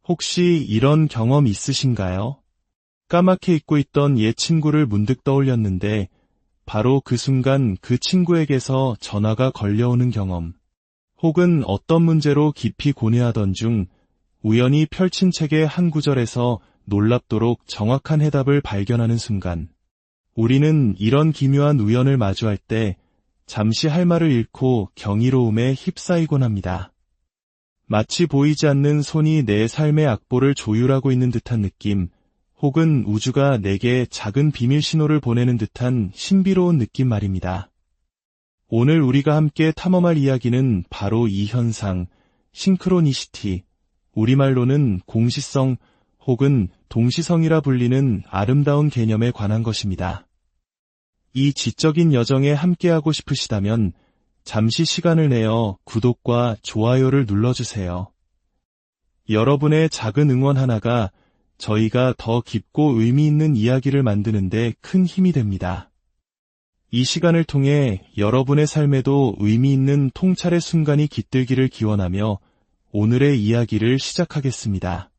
혹시 이런 경험 있으신가요? 까맣게 잊고 있던 옛 친구를 문득 떠올렸는데 바로 그 순간 그 친구에게서 전화가 걸려오는 경험. 혹은 어떤 문제로 깊이 고뇌하던 중 우연히 펼친 책의 한 구절에서 놀랍도록 정확한 해답을 발견하는 순간. 우리는 이런 기묘한 우연을 마주할 때 잠시 할 말을 잃고 경이로움에 휩싸이곤 합니다. 마치 보이지 않는 손이 내 삶의 악보를 조율하고 있는 듯한 느낌, 혹은 우주가 내게 작은 비밀 신호를 보내는 듯한 신비로운 느낌 말입니다. 오늘 우리가 함께 탐험할 이야기는 바로 이 현상, 싱크로니시티, 우리말로는 공시성 혹은 동시성이라 불리는 아름다운 개념에 관한 것입니다. 이 지적인 여정에 함께하고 싶으시다면 잠시 시간을 내어 구독과 좋아요를 눌러주세요. 여러분의 작은 응원 하나가 저희가 더 깊고 의미 있는 이야기를 만드는 데 큰 힘이 됩니다. 이 시간을 통해 여러분의 삶에도 의미 있는 통찰의 순간이 깃들기를 기원하며 오늘의 이야기를 시작하겠습니다.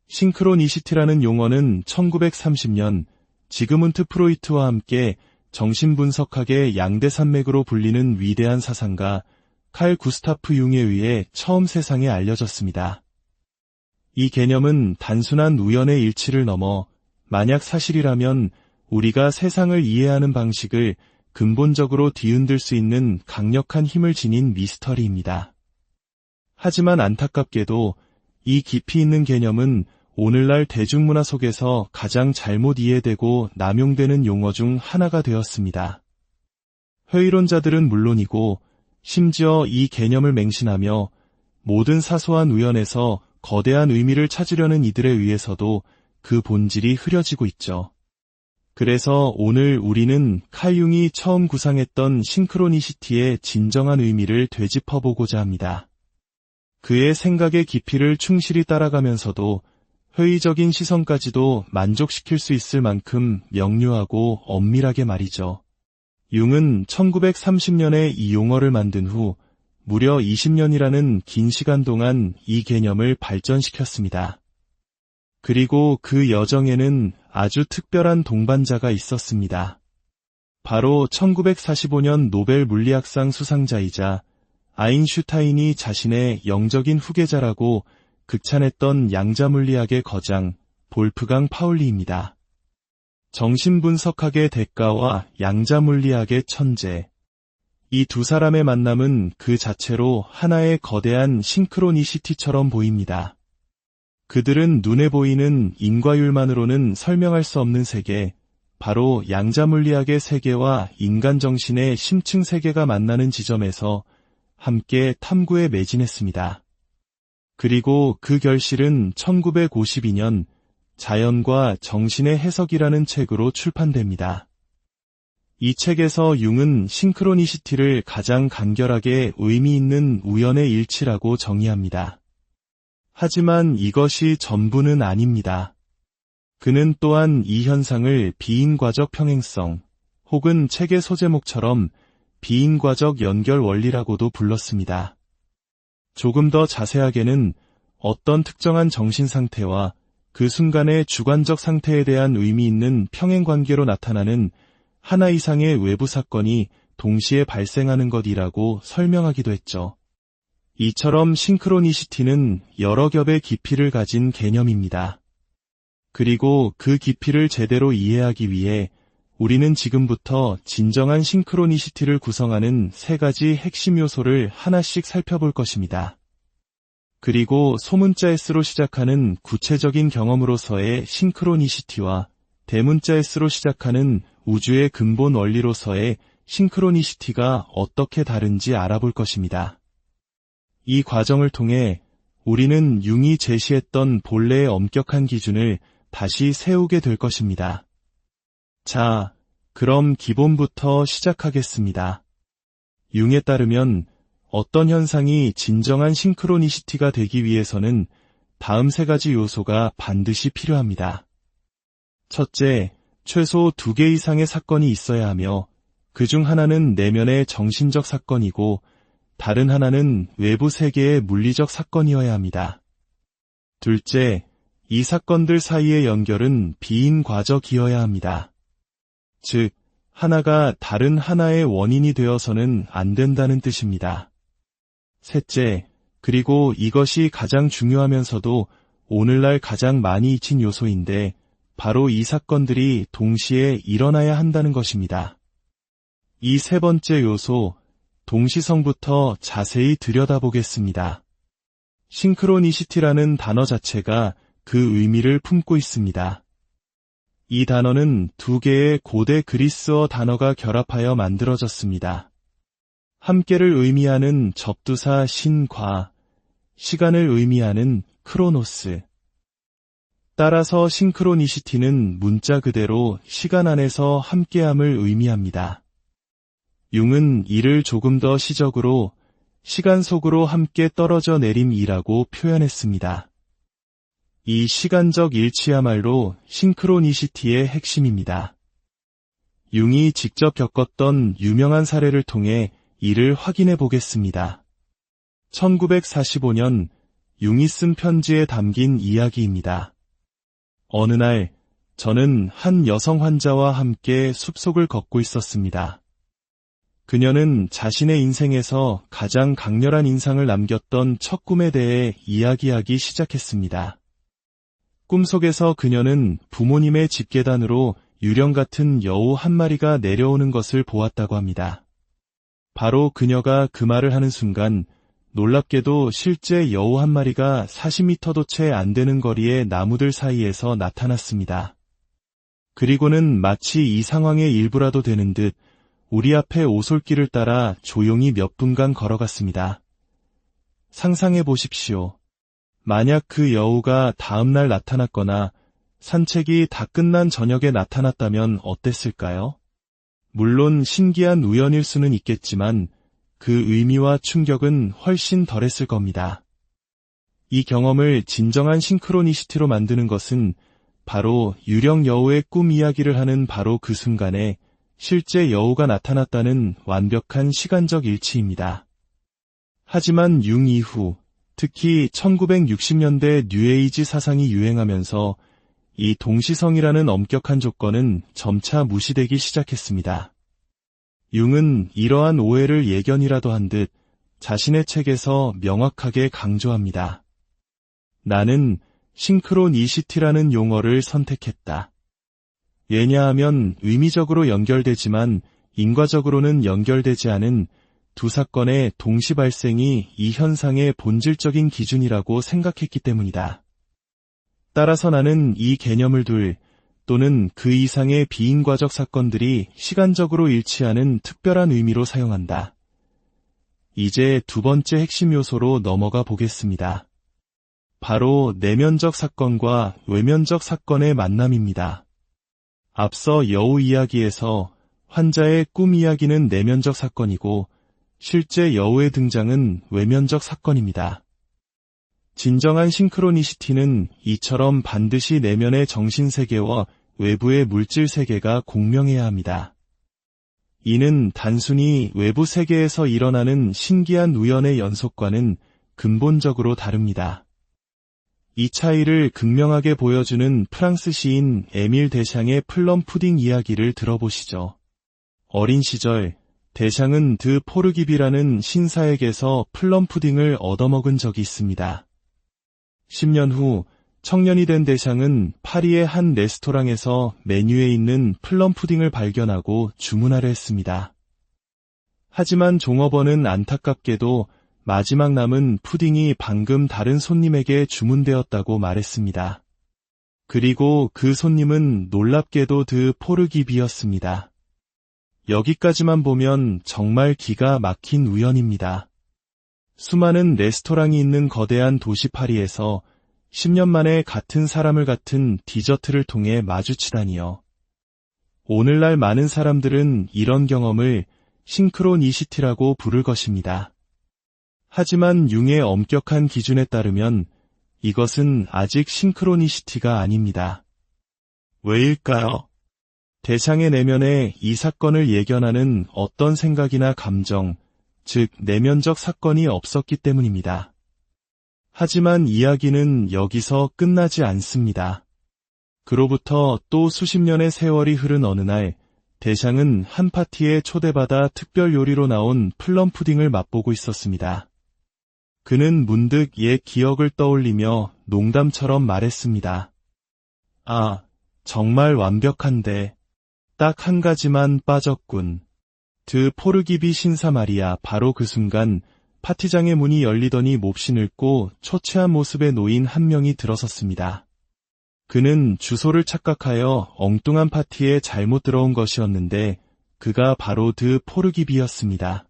싱크로니시티라는 용어는 1930년 지그문트 프로이트와 함께 정신분석학의 양대 산맥으로 불리는 위대한 사상가 칼 구스타프 융에 의해 처음 세상에 알려졌습니다. 이 개념은 단순한 우연의 일치를 넘어 만약 사실이라면 우리가 세상을 이해하는 방식을 근본적으로 뒤흔들 수 있는 강력한 힘을 지닌 미스터리입니다. 하지만 안타깝게도 이 깊이 있는 개념은 오늘날 대중문화 속에서 가장 잘못 이해되고 남용되는 용어 중 하나가 되었습니다. 회의론자들은 물론이고 심지어 이 개념을 맹신하며 모든 사소한 우연에서 거대한 의미를 찾으려는 이들에 의해서도 그 본질이 흐려지고 있죠. 그래서 오늘 우리는 칼 융이 처음 구상했던 싱크로니시티의 진정한 의미를 되짚어보고자 합니다. 그의 생각의 깊이를 충실히 따라가면서도 회의적인 시선까지도 만족시킬 수 있을 만큼 명료하고 엄밀하게 말이죠. 융은 1930년에 이 용어를 만든 후 무려 20년이라는 긴 시간 동안 이 개념을 발전시켰습니다. 그리고 그 여정에는 아주 특별한 동반자가 있었습니다. 바로 1945년 노벨 물리학상 수상자이자 아인슈타인이 자신의 영적인 후계자라고 극찬했던 양자물리학의 거장 볼프강 파울리입니다. 정신분석학의 대가와 양자물리학의 천재. 이 두 사람의 만남은 그 자체로 하나의 거대한 싱크로니시티처럼 보입니다. 그들은 눈에 보이는 인과율만으로는 설명할 수 없는 세계, 바로 양자물리학의 세계와 인간 정신의 심층 세계가 만나는 지점에서 함께 탐구에 매진했습니다. 그리고 그 결실은 1952년 자연과 정신의 해석이라는 책으로 출판됩니다. 이 책에서 융은 싱크로니시티를 가장 간결하게 의미 있는 우연의 일치라고 정의합니다. 하지만 이것이 전부는 아닙니다. 그는 또한 이 현상을 비인과적 평행성, 혹은 책의 소제목처럼 비인과적 연결 원리라고도 불렀습니다. 조금 더 자세하게는 어떤 특정한 정신 상태와 그 순간의 주관적 상태에 대한 의미 있는 평행관계로 나타나는 하나 이상의 외부 사건이 동시에 발생하는 것이라고 설명하기도 했죠. 이처럼 싱크로니시티는 여러 겹의 깊이를 가진 개념입니다. 그리고 그 깊이를 제대로 이해하기 위해 우리는 지금부터 진정한 싱크로니시티를 구성하는 세 가지 핵심 요소를 하나씩 살펴볼 것입니다. 그리고 소문자 S로 시작하는 구체적인 경험으로서의 싱크로니시티와 대문자 S로 시작하는 우주의 근본 원리로서의 싱크로니시티가 어떻게 다른지 알아볼 것입니다. 이 과정을 통해 우리는 융이 제시했던 본래의 엄격한 기준을 다시 세우게 될 것입니다. 자, 그럼 기본부터 시작하겠습니다. 융에 따르면 어떤 현상이 진정한 싱크로니시티가 되기 위해서는 다음 세 가지 요소가 반드시 필요합니다. 첫째, 최소 2개 이상의 사건이 있어야 하며 그 중 하나는 내면의 정신적 사건이고 다른 하나는 외부 세계의 물리적 사건이어야 합니다. 둘째, 이 사건들 사이의 연결은 비인과적이어야 합니다. 즉, 하나가 다른 하나의 원인이 되어서는 안 된다는 뜻입니다. 셋째, 그리고 이것이 가장 중요하면서도 오늘날 가장 많이 잊힌 요소인데 바로 이 사건들이 동시에 일어나야 한다는 것입니다. 이 세 번째 요소, 동시성부터 자세히 들여다보겠습니다. 싱크로니시티라는 단어 자체가 그 의미를 품고 있습니다. 이 단어는 두 개의 고대 그리스어 단어가 결합하여 만들어졌습니다. 함께를 의미하는 접두사 신과, 시간을 의미하는 크로노스. 따라서 싱크로니시티는 문자 그대로 시간 안에서 함께함을 의미합니다. 융은 이를 조금 더 시적으로 시간 속으로 함께 떨어져 내림이라고 표현했습니다. 이 시간적 일치야말로 싱크로니시티의 핵심입니다. 융이 직접 겪었던 유명한 사례를 통해 이를 확인해 보겠습니다. 1945년 융이 쓴 편지에 담긴 이야기입니다. 어느 날 저는 한 여성 환자와 함께 숲속을 걷고 있었습니다. 그녀는 자신의 인생에서 가장 강렬한 인상을 남겼던 첫 꿈에 대해 이야기하기 시작했습니다. 꿈속에서 그녀는 부모님의 집계단으로 유령 같은 여우 한 마리가 내려오는 것을 보았다고 합니다. 바로 그녀가 그 말을 하는 순간 놀랍게도 실제 여우 한 마리가 40m도 채 안 되는 거리의 나무들 사이에서 나타났습니다. 그리고는 마치 이 상황의 일부라도 되는 듯 우리 앞에 오솔길을 따라 조용히 몇 분간 걸어갔습니다. 상상해 보십시오. 만약 그 여우가 다음날 나타났거나 산책이 다 끝난 저녁에 나타났다면 어땠을까요? 물론 신기한 우연일 수는 있겠지만 그 의미와 충격은 훨씬 덜했을 겁니다. 이 경험을 진정한 싱크로니시티로 만드는 것은 바로 유령 여우의 꿈 이야기를 하는 바로 그 순간에 실제 여우가 나타났다는 완벽한 시간적 일치입니다. 하지만 융 이후, 특히 1960년대 뉴에이지 사상이 유행하면서 이 동시성이라는 엄격한 조건은 점차 무시되기 시작했습니다. 융은 이러한 오해를 예견이라도 한 듯 자신의 책에서 명확하게 강조합니다. 나는 싱크로니시티라는 용어를 선택했다. 왜냐하면 의미적으로 연결되지만 인과적으로는 연결되지 않은 두 사건의 동시 발생이 이 현상의 본질적인 기준이라고 생각했기 때문이다. 따라서 나는 이 개념을 둘 또는 그 이상의 비인과적 사건들이 시간적으로 일치하는 특별한 의미로 사용한다. 이제 두 번째 핵심 요소로 넘어가 보겠습니다. 바로 내면적 사건과 외면적 사건의 만남입니다. 앞서 여우 이야기에서 환자의 꿈 이야기는 내면적 사건이고 실제 여우의 등장은 외면적 사건입니다. 진정한 싱크로니시티는 이처럼 반드시 내면의 정신세계와 외부의 물질세계가 공명해야 합니다. 이는 단순히 외부 세계에서 일어나는 신기한 우연의 연속과는 근본적으로 다릅니다. 이 차이를 극명하게 보여주는 프랑스 시인 에밀 데샹의 플럼 푸딩 이야기를 들어보시죠. 어린 시절 데샹은 드 포르기비라는 신사에게서 플럼 푸딩을 얻어먹은 적이 있습니다. 10년 후 청년이 된 데샹은 파리의 한 레스토랑에서 메뉴에 있는 플럼 푸딩을 발견하고 주문하려 했습니다. 하지만 종업원은 안타깝게도 마지막 남은 푸딩이 방금 다른 손님에게 주문되었다고 말했습니다. 그리고 그 손님은 놀랍게도 드 포르기비였습니다. 여기까지만 보면 정말 기가 막힌 우연입니다. 수많은 레스토랑이 있는 거대한 도시 파리에서 10년 만에 같은 사람을 같은 디저트를 통해 마주치다니요. 오늘날 많은 사람들은 이런 경험을 싱크로니시티라고 부를 것입니다. 하지만 융의 엄격한 기준에 따르면 이것은 아직 싱크로니시티가 아닙니다. 왜일까요? 데샹의 내면에 이 사건을 예견하는 어떤 생각이나 감정, 즉 내면적 사건이 없었기 때문입니다. 하지만 이야기는 여기서 끝나지 않습니다. 그로부터 또 수십 년의 세월이 흐른 어느 날, 대샹은 한 파티에 초대받아 특별 요리로 나온 플럼 푸딩을 맛보고 있었습니다. 그는 문득 옛 기억을 떠올리며 농담처럼 말했습니다. 아, 정말 완벽한데 딱 한 가지만 빠졌군. 드 포르기비 신사 말이야. 바로 그 순간 파티장의 문이 열리더니 몹시 늙고 초췌한 모습의 노인 한 명이 들어섰습니다. 그는 주소를 착각하여 엉뚱한 파티에 잘못 들어온 것이었는데 그가 바로 드 포르기비였습니다.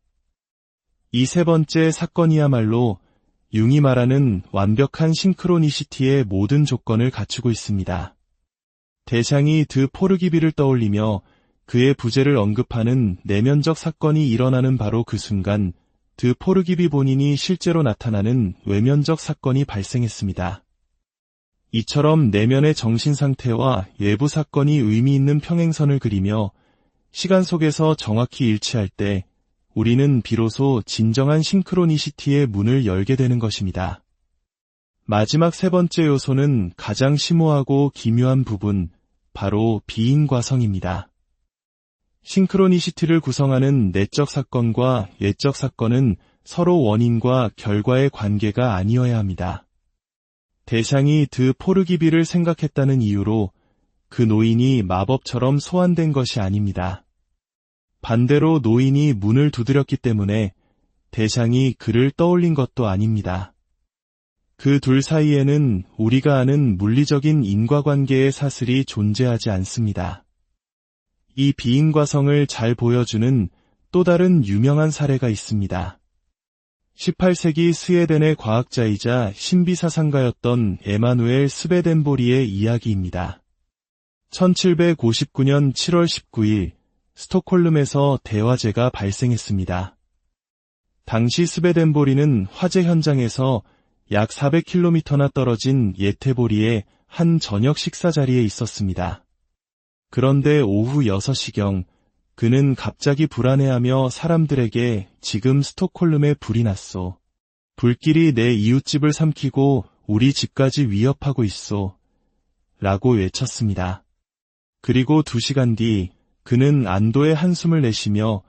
이 세 번째 사건이야말로 융이 말하는 완벽한 싱크로니시티의 모든 조건을 갖추고 있습니다. 대샹이 드 포르기비를 떠올리며 그의 부재를 언급하는 내면적 사건이 일어나는 바로 그 순간 드 포르기비 본인이 실제로 나타나는 외면적 사건이 발생했습니다. 이처럼 내면의 정신 상태와 외부 사건이 의미 있는 평행선을 그리며 시간 속에서 정확히 일치할 때 우리는 비로소 진정한 싱크로니시티의 문을 열게 되는 것입니다. 마지막 세 번째 요소는 가장 심오하고 기묘한 부분, 바로 비인과성입니다. 싱크로니시티를 구성하는 내적 사건과 외적 사건은 서로 원인과 결과의 관계가 아니어야 합니다. 대샹이 드 포르기비를 생각했다는 이유로 그 노인이 마법처럼 소환된 것이 아닙니다. 반대로 노인이 문을 두드렸기 때문에 대샹이 그를 떠올린 것도 아닙니다. 그 둘 사이에는 우리가 아는 물리적인 인과관계의 사슬이 존재하지 않습니다. 이 비인과성을 잘 보여주는 또 다른 유명한 사례가 있습니다. 18세기 스웨덴의 과학자이자 신비사상가였던 에마누엘 스베덴보리의 이야기입니다. 1759년 7월 19일 스톡홀름에서 대화재가 발생했습니다. 당시 스베덴보리는 화재 현장에서 약 400km나 떨어진 예테보리의 한 저녁 식사 자리에 있었습니다. 그런데 오후 6시경 그는 갑자기 불안해하며 사람들에게 지금 스톡홀름에 불이 났소. 불길이 내 이웃집을 삼키고 우리 집까지 위협하고 있소. 라고 외쳤습니다. 그리고 2시간 뒤 그는 안도의 한숨을 내쉬며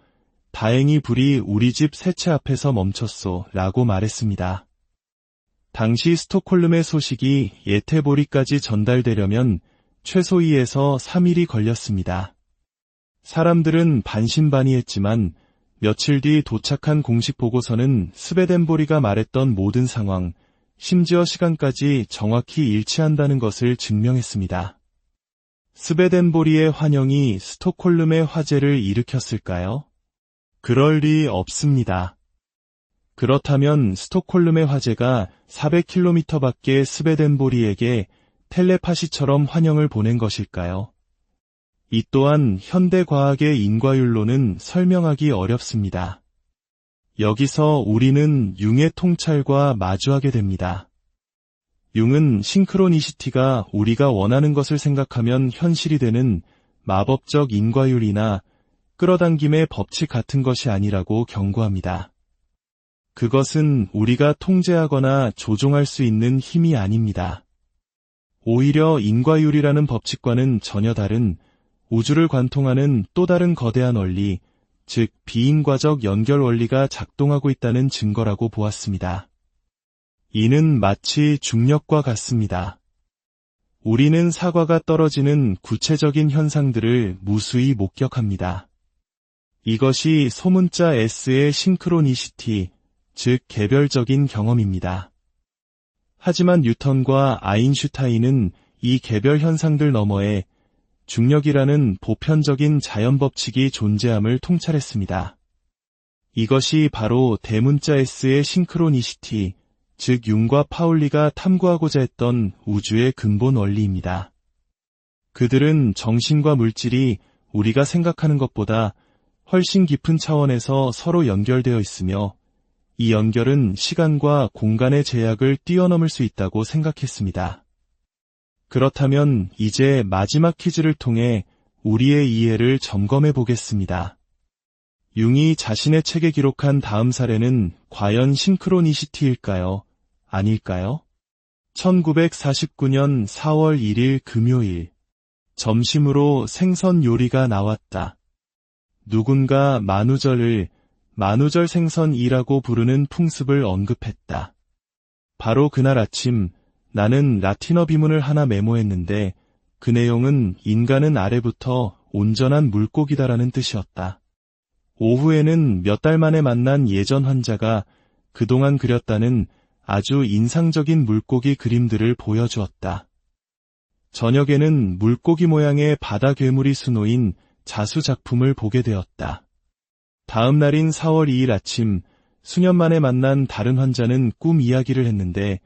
다행히 불이 우리 집 세채 앞에서 멈췄소. 라고 말했습니다. 당시 스톡홀름의 소식이 예테보리까지 전달되려면 최소 2에서 3일이 걸렸습니다. 사람들은 반신반의했지만 며칠 뒤 도착한 공식 보고서는 스베덴보리가 말했던 모든 상황, 심지어 시간까지 정확히 일치한다는 것을 증명했습니다. 스베덴보리의 환영이 스톡홀름의 화재를 일으켰을까요? 그럴 리 없습니다. 그렇다면 스톡홀름의 화재가 400km 밖의 스베덴보리에게 텔레파시처럼 환영을 보낸 것일까요? 이 또한 현대과학의 인과율로는 설명하기 어렵습니다. 여기서 우리는 융의 통찰과 마주하게 됩니다. 융은 싱크로니시티가 우리가 원하는 것을 생각하면 현실이 되는 마법적 인과율이나 끌어당김의 법칙 같은 것이 아니라고 경고합니다. 그것은 우리가 통제하거나 조종할 수 있는 힘이 아닙니다. 오히려 인과율이라는 법칙과는 전혀 다른 우주를 관통하는 또 다른 거대한 원리, 즉 비인과적 연결 원리가 작동하고 있다는 증거라고 보았습니다. 이는 마치 중력과 같습니다. 우리는 사과가 떨어지는 구체적인 현상들을 무수히 목격합니다. 이것이 소문자 S의 싱크로니시티, 즉 개별적인 경험입니다. 하지만 뉴턴과 아인슈타인은 이 개별 현상들 너머에 중력이라는 보편적인 자연 법칙이 존재함을 통찰했습니다. 이것이 바로 대문자 S의 싱크로니시티, 즉 융과 파울리가 탐구하고자 했던 우주의 근본 원리입니다. 그들은 정신과 물질이 우리가 생각하는 것보다 훨씬 깊은 차원에서 서로 연결되어 있으며 이 연결은 시간과 공간의 제약을 뛰어넘을 수 있다고 생각했습니다. 그렇다면 이제 마지막 퀴즈를 통해 우리의 이해를 점검해 보겠습니다. 융이 자신의 책에 기록한 다음 사례는 과연 싱크로니시티일까요? 아닐까요? 1949년 4월 1일 금요일, 점심으로 생선 요리가 나왔다. 누군가 만우절을 만우절 생선이라고 부르는 풍습을 언급했다. 바로 그날 아침 나는 라틴어 비문을 하나 메모했는데 그 내용은 인간은 아래부터 온전한 물고기다라는 뜻이었다. 오후에는 몇 달 만에 만난 예전 환자가 그동안 그렸다는 아주 인상적인 물고기 그림들을 보여주었다. 저녁에는 물고기 모양의 바다 괴물이 수놓인 자수 작품을 보게 되었다. 다음 날인 4월 2일 아침, 수년 만에 만난 다른 환자는 꿈 이야기를 했는데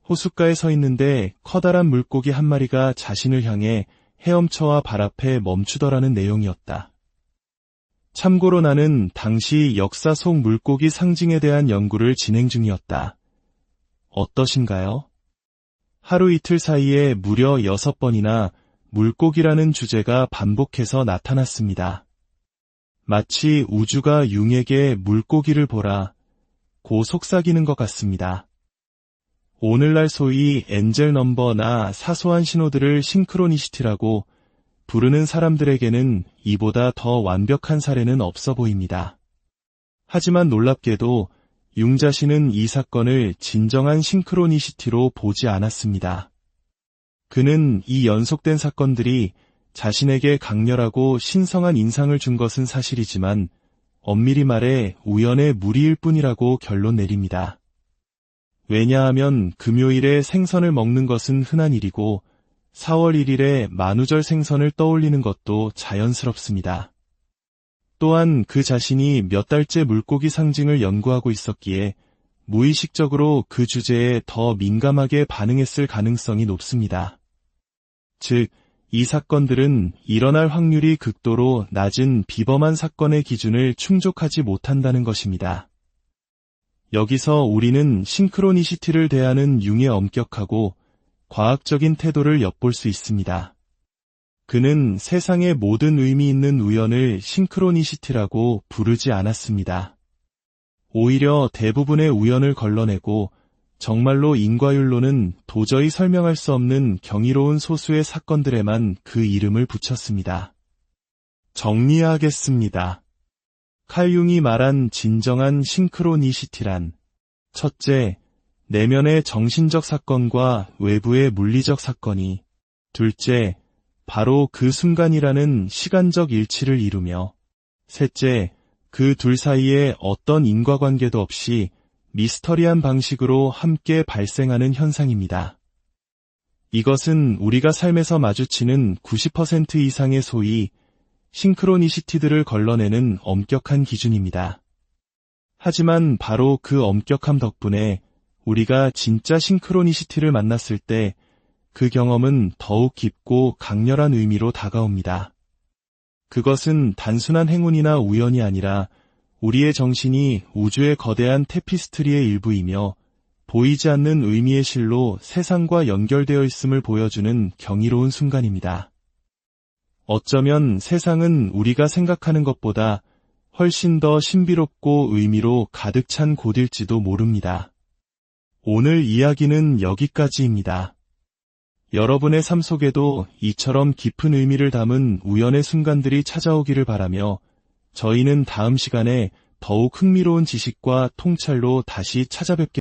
호숫가에 서 있는데 커다란 물고기 한 마리가 자신을 향해 헤엄쳐와 발 앞에 멈추더라는 내용이었다. 참고로 나는 당시 역사 속 물고기 상징에 대한 연구를 진행 중이었다. 어떠신가요? 하루 이틀 사이에 무려 6번이나 물고기라는 주제가 반복해서 나타났습니다. 마치 우주가 융에게 물고기를 보라 고 속삭이는 것 같습니다. 오늘날 소위 엔젤 넘버나 사소한 신호들을 싱크로니시티라고 부르는 사람들에게는 이보다 더 완벽한 사례는 없어 보입니다. 하지만 놀랍게도 융 자신은 이 사건을 진정한 싱크로니시티로 보지 않았습니다. 그는 이 연속된 사건들이 자신에게 강렬하고 신성한 인상을 준 것은 사실이지만 엄밀히 말해 우연의 무리일 뿐이라고 결론 내립니다. 왜냐하면 금요일에 생선을 먹는 것은 흔한 일이고 4월 1일에 만우절 생선을 떠올리는 것도 자연스럽습니다. 또한 그 자신이 몇 달째 물고기 상징을 연구하고 있었기에 무의식적으로 그 주제에 더 민감하게 반응했을 가능성이 높습니다. 즉, 이 사건들은 일어날 확률이 극도로 낮은 비범한 사건의 기준을 충족하지 못한다는 것입니다. 여기서 우리는 싱크로니시티를 대하는 융의 엄격하고 과학적인 태도를 엿볼 수 있습니다. 그는 세상의 모든 의미 있는 우연을 싱크로니시티라고 부르지 않았습니다. 오히려 대부분의 우연을 걸러내고 정말로 인과율로는 도저히 설명할 수 없는 경이로운 소수의 사건들에만 그 이름을 붙였습니다. 정리하겠습니다. 칼 융이 말한 진정한 싱크로니시티란 첫째, 내면의 정신적 사건과 외부의 물리적 사건이 둘째, 바로 그 순간이라는 시간적 일치를 이루며 셋째, 그 둘 사이에 어떤 인과관계도 없이 미스터리한 방식으로 함께 발생하는 현상입니다. 이것은 우리가 삶에서 마주치는 90% 이상의 소위 싱크로니시티들을 걸러내는 엄격한 기준입니다. 하지만 바로 그 엄격함 덕분에 우리가 진짜 싱크로니시티를 만났을 때 그 경험은 더욱 깊고 강렬한 의미로 다가옵니다. 그것은 단순한 행운이나 우연이 아니라 우리의 정신이 우주의 거대한 테피스트리의 일부이며 보이지 않는 의미의 실로 세상과 연결되어 있음을 보여주는 경이로운 순간입니다. 어쩌면 세상은 우리가 생각하는 것보다 훨씬 더 신비롭고 의미로 가득 찬 곳일지도 모릅니다. 오늘 이야기는 여기까지입니다. 여러분의 삶 속에도 이처럼 깊은 의미를 담은 우연의 순간들이 찾아오기를 바라며 저희는 다음 시간에 더욱 흥미로운 지식과 통찰로 다시 찾아뵙겠습니다.